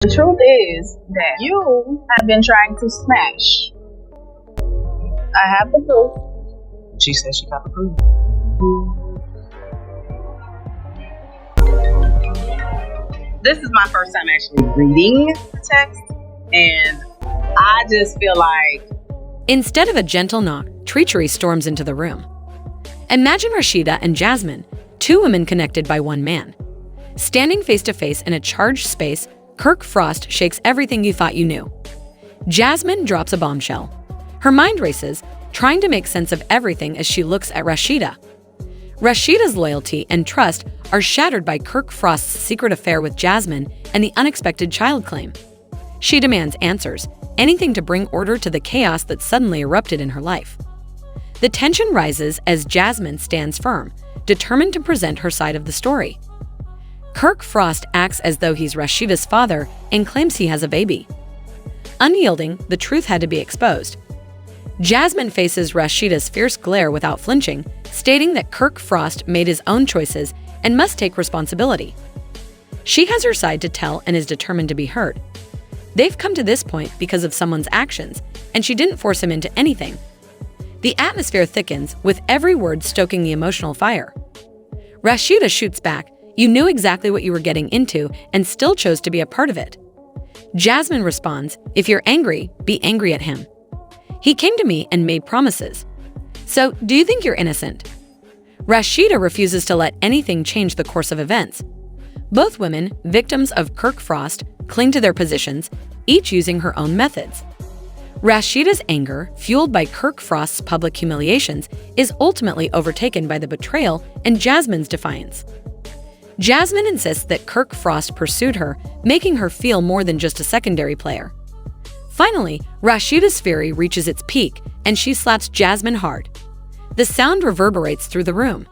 The truth is that you have been trying to smash. I have the proof. She said she got the proof. This is my first time actually reading the text, and I just feel like... Instead of a gentle knock, treachery storms into the room. Imagine Rasheeda and Jasmine, two women connected by one man. Standing face to face in a charged space, Kirk Frost shakes everything you thought you knew. Jasmine drops a bombshell. Her mind races, trying to make sense of everything as she looks at Rasheeda. Rasheeda's loyalty and trust are shattered by Kirk Frost's secret affair with Jasmine and the unexpected child claim. She demands answers, anything to bring order to the chaos that suddenly erupted in her life. The tension rises as Jasmine stands firm, determined to present her side of the story. Kirk Frost acts as though he's Rasheeda's father and claims he has a baby. Unyielding, the truth had to be exposed. Jasmine faces Rasheeda's fierce glare without flinching, stating that Kirk Frost made his own choices and must take responsibility. She has her side to tell and is determined to be heard. They've come to this point because of someone's actions, and she didn't force him into anything. The atmosphere thickens, with every word stoking the emotional fire. Rasheeda shoots back, "You knew exactly what you were getting into and still chose to be a part of it." Jasmine responds, "If you're angry, be angry at him. He came to me and made promises. So, do you think you're innocent?" Rasheeda refuses to let anything change the course of events. Both women, victims of Kirk Frost, cling to their positions, each using her own methods. Rasheeda's anger, fueled by Kirk Frost's public humiliations, is ultimately overtaken by the betrayal and Jasmine's defiance. Jasmine insists that Kirk Frost pursued her, making her feel more than just a secondary player. Finally, Rasheeda's fury reaches its peak, and she slaps Jasmine hard. The sound reverberates through the room.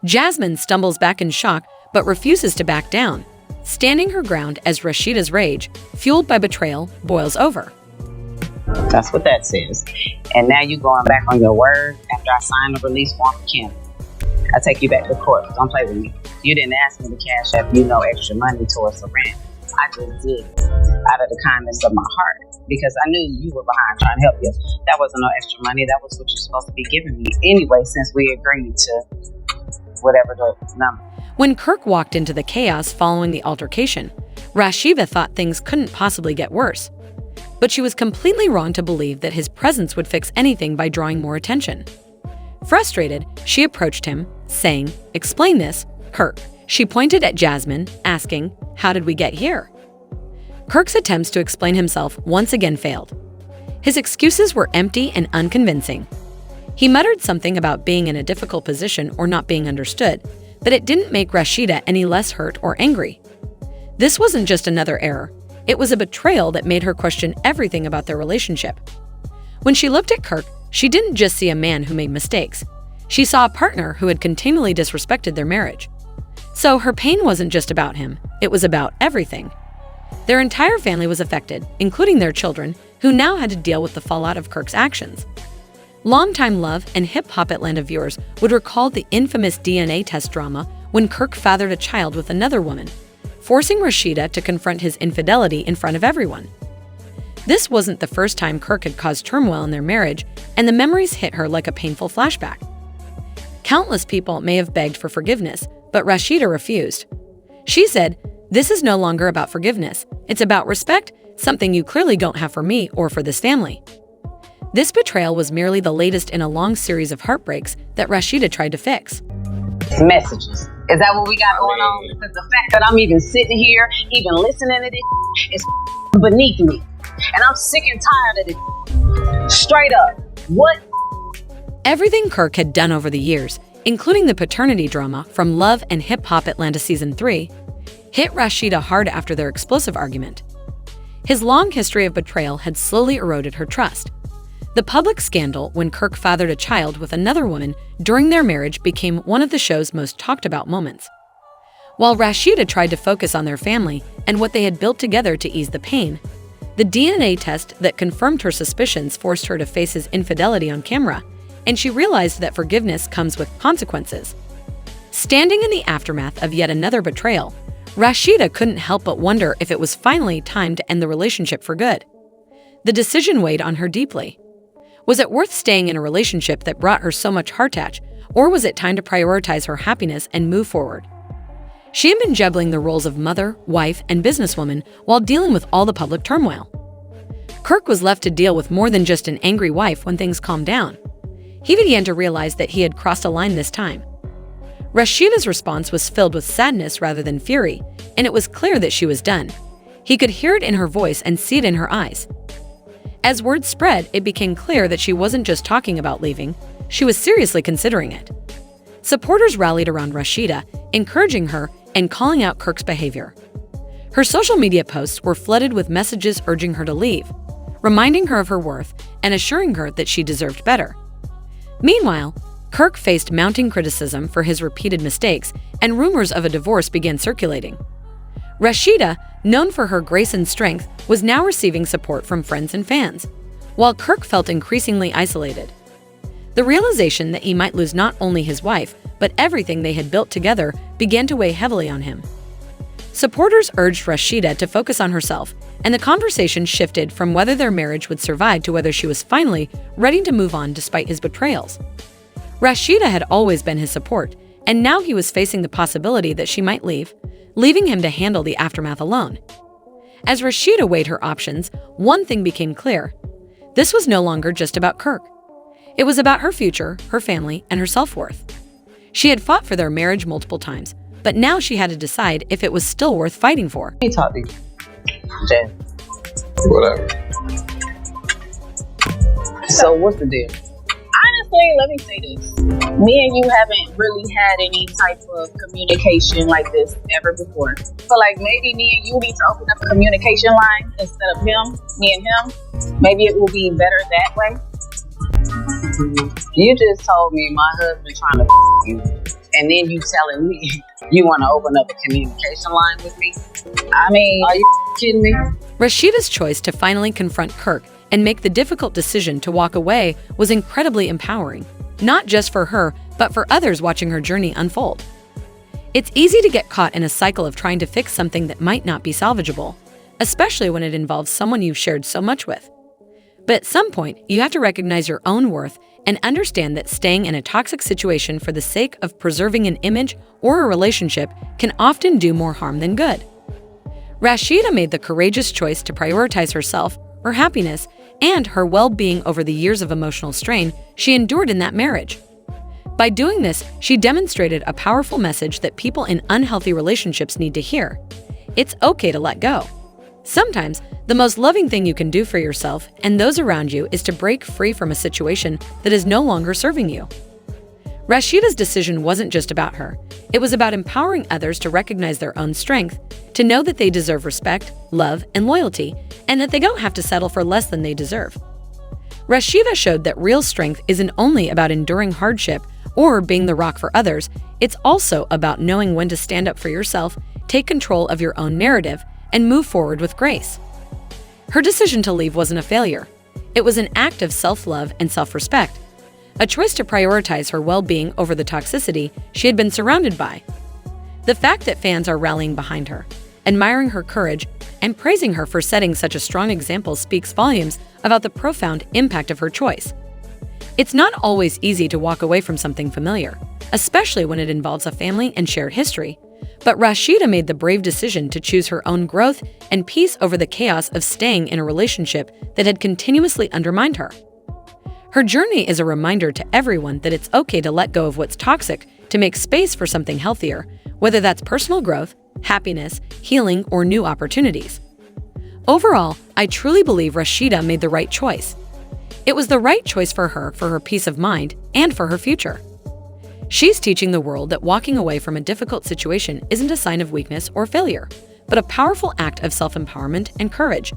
Jasmine stumbles back in shock, but refuses to back down, standing her ground as Rasheeda's rage, fueled by betrayal, boils over. That's what that says. And now you going back on your word after I signed the release form for Kim. I take you back to court. Don't play with me. You didn't ask me to cash up no extra money towards the rent. I just did it out of the kindness of my heart because I knew you were behind trying to help you. That wasn't no extra money. That was what you're supposed to be giving me anyway, since we agreed to whatever the number. When Kirk walked into the chaos following the altercation, Rasheeda thought things couldn't possibly get worse. But she was completely wrong to believe that his presence would fix anything by drawing more attention. Frustrated, she approached him, saying, "Explain this, Kirk." She pointed at Jasmine, asking, "How did we get here?" Kirk's attempts to explain himself once again failed. His excuses were empty and unconvincing. He muttered something about being in a difficult position or not being understood, but it didn't make Rasheeda any less hurt or angry. This wasn't just another error. It was a betrayal that made her question everything about their relationship. When she looked at Kirk, she didn't just see a man who made mistakes. She saw a partner who had continually disrespected their marriage. So her pain wasn't just about him, it was about everything. Their entire family was affected, including their children, who now had to deal with the fallout of Kirk's actions. Longtime Love and hip-hop Atlanta viewers would recall the infamous DNA test drama when Kirk fathered a child with another woman, forcing Rasheeda to confront his infidelity in front of everyone. This wasn't the first time Kirk had caused turmoil in their marriage, and the memories hit her like a painful flashback. Countless people may have begged for forgiveness, but Rasheeda refused. She said, "This is no longer about forgiveness. It's about respect, something you clearly don't have for me or for this family." This betrayal was merely the latest in a long series of heartbreaks that Rasheeda tried to fix. Messages. Is that what we got going on? Because the fact that I'm even sitting here, even listening to this, is beneath me. And I'm sick and tired of it. Straight up. What? Everything Kirk had done over the years, including the paternity drama from Love and Hip Hop Atlanta Season 3, hit Rasheeda hard after their explosive argument. His long history of betrayal had slowly eroded her trust. The public scandal when Kirk fathered a child with another woman during their marriage became one of the show's most talked about moments. While Rasheeda tried to focus on their family and what they had built together to ease the pain, the DNA test that confirmed her suspicions forced her to face his infidelity on camera, and she realized that forgiveness comes with consequences. Standing in the aftermath of yet another betrayal, Rasheeda couldn't help but wonder if it was finally time to end the relationship for good. The decision weighed on her deeply. Was it worth staying in a relationship that brought her so much heartache, or was it time to prioritize her happiness and move forward? She had been juggling the roles of mother, wife, and businesswoman while dealing with all the public turmoil. Kirk was left to deal with more than just an angry wife when things calmed down. He began to realize that he had crossed a line this time. Rasheeda's response was filled with sadness rather than fury, and it was clear that she was done. He could hear it in her voice and see it in her eyes. As word spread, it became clear that she wasn't just talking about leaving, she was seriously considering it. Supporters rallied around Rasheeda, encouraging her and calling out Kirk's behavior. Her social media posts were flooded with messages urging her to leave, reminding her of her worth and assuring her that she deserved better. Meanwhile, Kirk faced mounting criticism for his repeated mistakes, and rumors of a divorce began circulating. Rasheeda, known for her grace and strength, was now receiving support from friends and fans, while Kirk felt increasingly isolated. The realization that he might lose not only his wife, but everything they had built together began to weigh heavily on him. Supporters urged Rasheeda to focus on herself, and the conversation shifted from whether their marriage would survive to whether she was finally ready to move on despite his betrayals. Rasheeda had always been his support, and now he was facing the possibility that she might leave, leaving him to handle the aftermath alone. As Rasheeda weighed her options, one thing became clear. This was no longer just about Kirk. It was about her future, her family, and her self-worth. She had fought for their marriage multiple times, but now she had to decide if it was still worth fighting for. Let me talk to you, Jen. Whatever. So what's the deal? Honestly, let me say this. Me and you haven't really had any type of communication like this ever before. So like maybe me and you need to open up a communication line instead of me and him. Maybe it will be better that way. You just told me my husband trying to you, and then you telling me you want to open up a communication line with me? I mean, Are you kidding me? Rasheeda's choice to finally confront Kirk and make the difficult decision to walk away was incredibly empowering, not just for her, but for others watching her journey unfold. It's easy to get caught in a cycle of trying to fix something that might not be salvageable, especially when it involves someone you've shared so much with. But at some point, you have to recognize your own worth and understand that staying in a toxic situation for the sake of preserving an image or a relationship can often do more harm than good. Rasheeda made the courageous choice to prioritize herself, her happiness, and her well-being over the years of emotional strain she endured in that marriage. By doing this, she demonstrated a powerful message that people in unhealthy relationships need to hear. It's okay to let go. Sometimes, the most loving thing you can do for yourself and those around you is to break free from a situation that is no longer serving you. Rasheeda's decision wasn't just about her. It was about empowering others to recognize their own strength, to know that they deserve respect, love, and loyalty, and that they don't have to settle for less than they deserve. Rasheeda showed that real strength isn't only about enduring hardship or being the rock for others, it's also about knowing when to stand up for yourself, take control of your own narrative, and move forward with grace. Her decision to leave wasn't a failure. It was an act of self-love and self-respect, a choice to prioritize her well-being over the toxicity she had been surrounded by. The fact that fans are rallying behind her, admiring her courage, and praising her for setting such a strong example speaks volumes about the profound impact of her choice. It's not always easy to walk away from something familiar, especially when it involves a family and shared history. But Rasheeda made the brave decision to choose her own growth and peace over the chaos of staying in a relationship that had continuously undermined her. Her journey is a reminder to everyone that it's okay to let go of what's toxic to make space for something healthier, whether that's personal growth, happiness, healing, or new opportunities. Overall, I truly believe Rasheeda made the right choice. It was the right choice for her peace of mind, and for her future. She's teaching the world that walking away from a difficult situation isn't a sign of weakness or failure, but a powerful act of self-empowerment and courage.